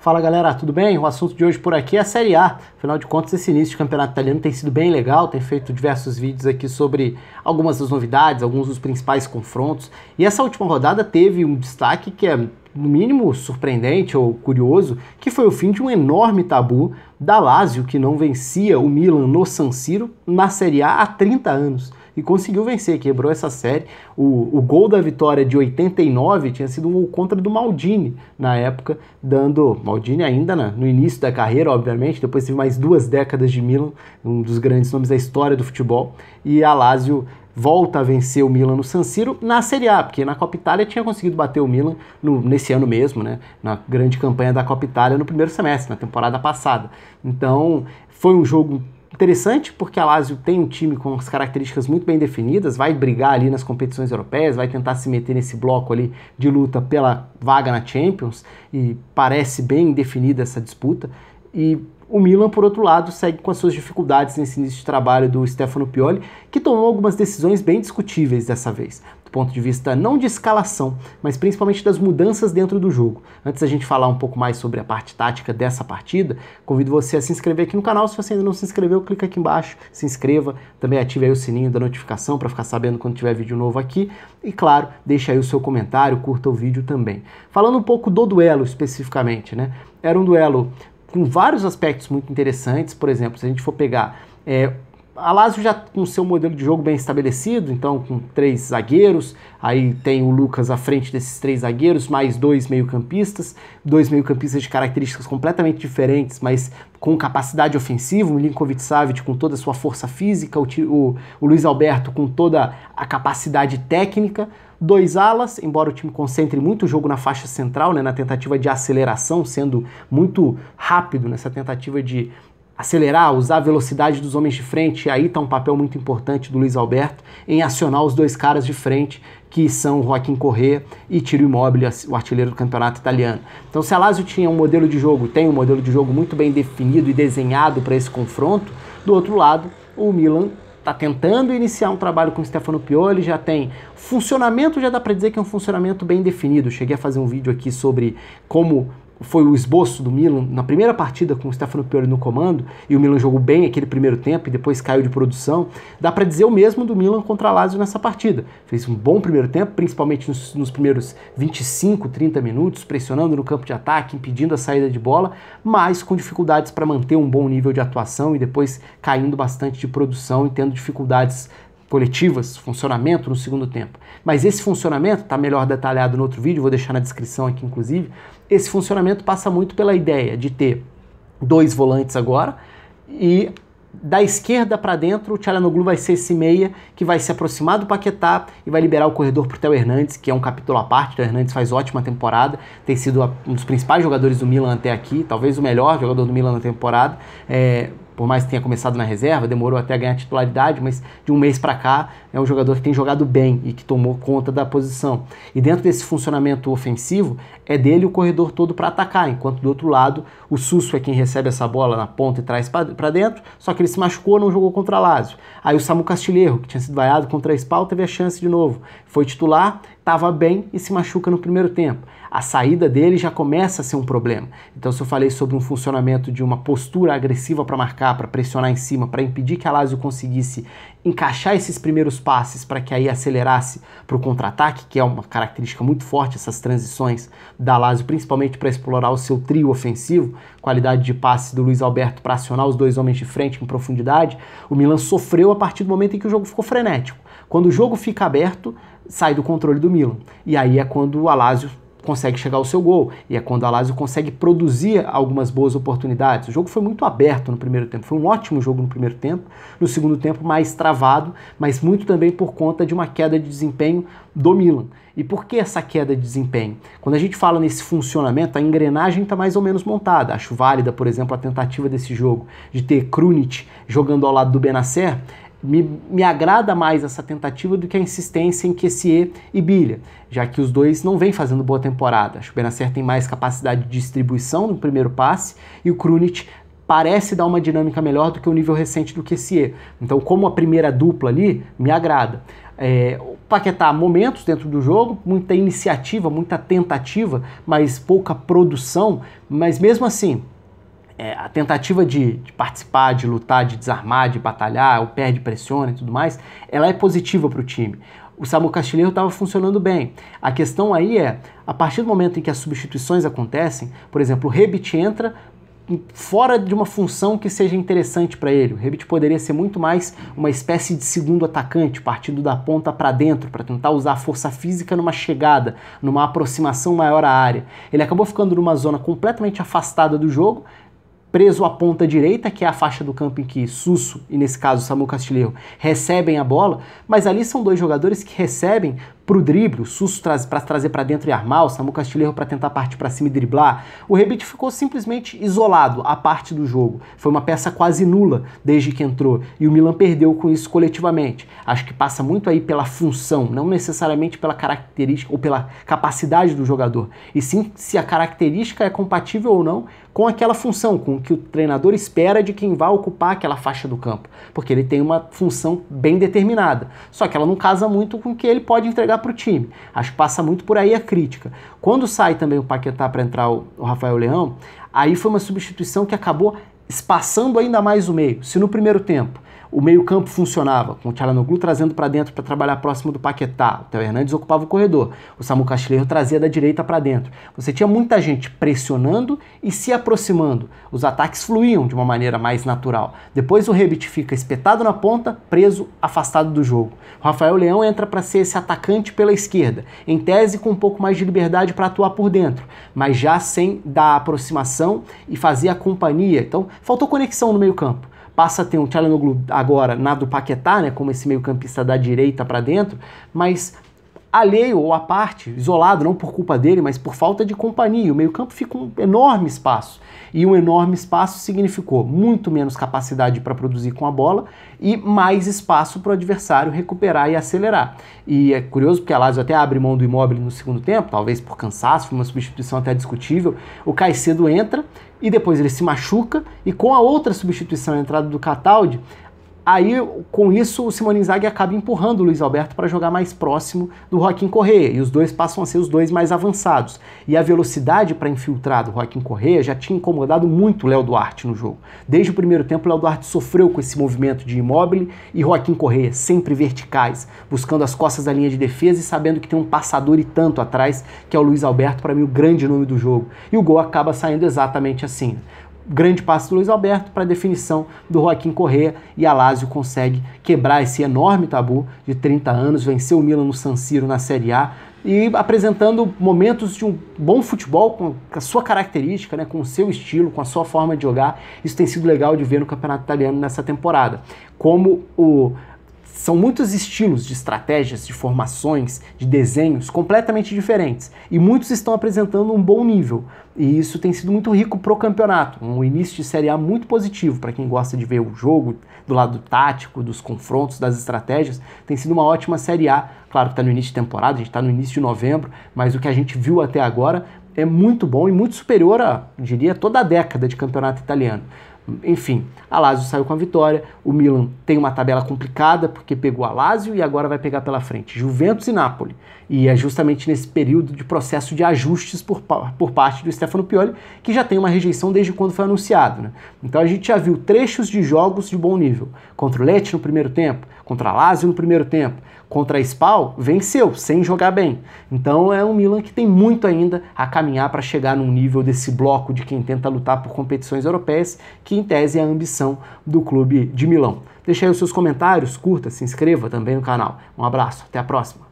Fala galera, tudo bem? O assunto de hoje por aqui é a Série A. Afinal de contas, esse início de campeonato italiano tem sido bem legal, tem feito diversos vídeos aqui sobre algumas das novidades, alguns dos principais confrontos. E essa última rodada teve um destaque que é, no mínimo, surpreendente ou curioso, que foi o fim de um enorme tabu da Lazio, que não vencia o Milan no San Siro na Série A há 30 anos. E conseguiu vencer, quebrou essa série. O gol da vitória de 89 tinha sido um gol contra do Maldini, na época, dando... Maldini ainda no início da carreira, obviamente, depois teve mais 2 décadas de Milan, um dos grandes nomes da história do futebol, e a Lazio volta a vencer o Milan no San Siro na Série A, porque na Copa Itália tinha conseguido bater o Milan nesse ano mesmo, né, na grande campanha da Copa Itália no primeiro semestre, na temporada passada. Então, foi um jogo interessante, porque a Lazio tem um time com as características muito bem definidas, vai brigar ali nas competições europeias, vai tentar se meter nesse bloco ali de luta pela vaga na Champions, e parece bem definida essa disputa. E o Milan, por outro lado, segue com as suas dificuldades nesse início de trabalho do Stefano Pioli, que tomou algumas decisões bem discutíveis dessa vez, do ponto de vista não de escalação, mas principalmente das mudanças dentro do jogo. Antes da gente falar um pouco mais sobre a parte tática dessa partida, convido você a se inscrever aqui no canal. Se você ainda não se inscreveu, clica aqui embaixo, se inscreva, também ative aí o sininho da notificação para ficar sabendo quando tiver vídeo novo aqui, e claro, deixa aí o seu comentário, curta o vídeo também. Falando um pouco do duelo especificamente, né? Era um duelo com vários aspectos muito interessantes. Por exemplo, se a gente for pegar a Lazio já com seu modelo de jogo bem estabelecido, então com 3 zagueiros, aí tem o Lucas à frente desses 3 zagueiros, mais 2 meio-campistas, 2 meio-campistas de características completamente diferentes, mas com capacidade ofensiva, o Milinkovic-Savic com toda a sua força física, o Luiz Alberto com toda a capacidade técnica, 2 alas, embora o time concentre muito o jogo na faixa central, né, na tentativa de aceleração, sendo muito rápido nessa tentativa de acelerar, usar a velocidade dos homens de frente. E aí está um papel muito importante do Luiz Alberto em acionar os 2 caras de frente, que são Joaquim Correa e Ciro Immobile, o artilheiro do campeonato italiano. Então, se a Lazio tinha um modelo de jogo, tem um modelo de jogo muito bem definido e desenhado para esse confronto, do outro lado, o Milan está tentando iniciar um trabalho com o Stefano Pioli, já tem funcionamento, já dá para dizer que é um funcionamento bem definido. Cheguei a fazer um vídeo aqui sobre como foi o esboço do Milan na primeira partida com o Stefano Pioli no comando, e o Milan jogou bem aquele primeiro tempo e depois caiu de produção. Dá para dizer o mesmo do Milan contra a Lazio nessa partida. Fez um bom primeiro tempo, principalmente nos primeiros 25, 30 minutos, pressionando no campo de ataque, impedindo a saída de bola, mas com dificuldades para manter um bom nível de atuação e depois caindo bastante de produção e tendo dificuldades coletivas, funcionamento no segundo tempo. Mas esse funcionamento está melhor detalhado no outro vídeo, vou deixar na descrição aqui inclusive. Esse funcionamento passa muito pela ideia de ter 2 volantes agora, e da esquerda para dentro o Çalhanoğlu vai ser esse meia que vai se aproximar do Paquetá e vai liberar o corredor para o Theo Hernandes, que é um capítulo à parte. O Theo Hernandes faz ótima temporada, tem sido um dos principais jogadores do Milan até aqui, talvez o melhor jogador do Milan na temporada. Por mais que tenha começado na reserva, demorou até a ganhar titularidade, mas de um mês para cá é um jogador que tem jogado bem e que tomou conta da posição. E dentro desse funcionamento ofensivo, é dele o corredor todo para atacar, enquanto do outro lado o Suso é quem recebe essa bola na ponta e traz para dentro, só que ele se machucou, não jogou contra a Lazio. Aí o Samu Castilheiro, que tinha sido vaiado contra a Spal, teve a chance de novo. Foi titular, estava bem e se machuca no primeiro tempo. A saída dele já começa a ser um problema. Então, se eu falei sobre um funcionamento de uma postura agressiva para marcar, para pressionar em cima, para impedir que a Lazio conseguisse encaixar esses primeiros passes para que aí acelerasse para o contra-ataque, que é uma característica muito forte, essas transições da Lazio, principalmente para explorar o seu trio ofensivo, qualidade de passe do Luiz Alberto para acionar os 2 homens de frente em profundidade, o Milan sofreu a partir do momento em que o jogo ficou frenético. Quando o jogo fica aberto, sai do controle do Milan. E aí é quando a Lazio consegue chegar ao seu gol, e é quando a Lazio consegue produzir algumas boas oportunidades. O jogo foi muito aberto no primeiro tempo, foi um ótimo jogo no primeiro tempo, no segundo tempo mais travado, mas muito também por conta de uma queda de desempenho do Milan. E por que essa queda de desempenho? Quando a gente fala nesse funcionamento, a engrenagem está mais ou menos montada. Acho válida, por exemplo, a tentativa desse jogo de ter Krunic jogando ao lado do Benacer. Me agrada mais essa tentativa do que a insistência em Kessié e Biglia, já que os dois não vêm fazendo boa temporada. Acho que o Benacer tem mais capacidade de distribuição no primeiro passe e o Krunic parece dar uma dinâmica melhor do que o nível recente do Kessié. Então, como a primeira dupla ali, me agrada. Paquetá, momentos dentro do jogo, muita iniciativa, muita tentativa, mas pouca produção, mas mesmo assim, a tentativa de participar, de lutar, de desarmar, de batalhar, o perde, pressiona e tudo mais, ela é positiva para o time. O Samu Castilheiro estava funcionando bem. A questão aí é, a partir do momento em que as substituições acontecem, por exemplo, o Rebic entra fora de uma função que seja interessante para ele. O Rebic poderia ser muito mais uma espécie de segundo atacante, partindo da ponta para dentro, para tentar usar a força física numa chegada, numa aproximação maior à área. Ele acabou ficando numa zona completamente afastada do jogo, preso à ponta direita, que é a faixa do campo em que Susso, e nesse caso Samu Castilheiro, recebem a bola, mas ali são dois jogadores que recebem pro drible, o Susso para trazer para dentro e armar, o Samu Castilheiro para tentar partir para cima e driblar. O Rebic ficou simplesmente isolado, à parte do jogo. Foi uma peça quase nula desde que entrou, e o Milan perdeu com isso coletivamente. Acho que passa muito aí pela função, não necessariamente pela característica ou pela capacidade do jogador, e sim se a característica é compatível ou não com aquela função, com o que o treinador espera de quem vai ocupar aquela faixa do campo, porque ele tem uma função bem determinada, só que ela não casa muito com o que ele pode entregar para o time. Acho que passa muito por aí a crítica. Quando sai também o Paquetá para entrar o Rafael Leão, aí foi uma substituição que acabou espaçando ainda mais o meio. Se no primeiro tempo o meio-campo funcionava, com o Çalhanoğlu trazendo para dentro para trabalhar próximo do Paquetá, o Theo Hernandes ocupava o corredor, o Samu Castilheiro trazia da direita para dentro. Você tinha muita gente pressionando e se aproximando. Os ataques fluíam de uma maneira mais natural. Depois o Rebic fica espetado na ponta, preso, afastado do jogo. O Rafael Leão entra para ser esse atacante pela esquerda, em tese com um pouco mais de liberdade para atuar por dentro, mas já sem dar aproximação e fazer a companhia. Então, faltou conexão no meio-campo. Passa a ter um Çalhanoğlu agora na do Paquetá, né, como esse meio-campista da direita para dentro, mas alheio ou à parte, isolado, não por culpa dele, mas por falta de companhia. O meio-campo fica um enorme espaço. E um enorme espaço significou muito menos capacidade para produzir com a bola e mais espaço para o adversário recuperar e acelerar. E é curioso porque a Lazio até abre mão do Immobile no segundo tempo, talvez por cansaço, foi uma substituição até discutível. O Caicedo entra e depois ele se machuca, e com a outra substituição, a entrada do Cataldi, aí, com isso, o Simone Inzaghi acaba empurrando o Luiz Alberto para jogar mais próximo do Joaquim Correa, e os dois passam a ser os dois mais avançados. E a velocidade para infiltrar do Joaquim Correa já tinha incomodado muito o Léo Duarte no jogo. Desde o primeiro tempo, o Léo Duarte sofreu com esse movimento de Immobile e Joaquim Correa, sempre verticais, buscando as costas da linha de defesa e sabendo que tem um passador e tanto atrás, que é o Luiz Alberto, para mim o grande nome do jogo. E o gol acaba saindo exatamente assim. Grande passe do Luiz Alberto para a definição do Joaquim Correa, e a Lazio consegue quebrar esse enorme tabu de 30 anos, venceu o Milan no San Siro na Série A e apresentando momentos de um bom futebol com a sua característica, né, com o seu estilo, com a sua forma de jogar. Isso tem sido legal de ver no Campeonato Italiano nessa temporada. São muitos estilos de estratégias, de formações, de desenhos completamente diferentes. E muitos estão apresentando um bom nível. E isso tem sido muito rico para o campeonato. Um início de Série A muito positivo para quem gosta de ver o jogo do lado tático, dos confrontos, das estratégias. Tem sido uma ótima Série A. Claro que está no início de temporada, a gente está no início de novembro, mas o que a gente viu até agora é muito bom e muito superior a, diria, toda a década de campeonato italiano. Enfim, a Lazio saiu com a vitória, o Milan tem uma tabela complicada porque pegou a Lazio e agora vai pegar pela frente Juventus e Napoli. E é justamente nesse período de processo de ajustes por parte do Stefano Pioli, que já tem uma rejeição desde quando foi anunciado, né? Então a gente já viu trechos de jogos de bom nível. Contra o Lecce no primeiro tempo, contra a Lazio no primeiro tempo, contra a Spal, venceu, sem jogar bem. Então é um Milan que tem muito ainda a caminhar para chegar num nível desse bloco de quem tenta lutar por competições europeias, que em tese é a ambição do clube de Milão. Deixa aí os seus comentários, curta, se inscreva também no canal. Um abraço, até a próxima.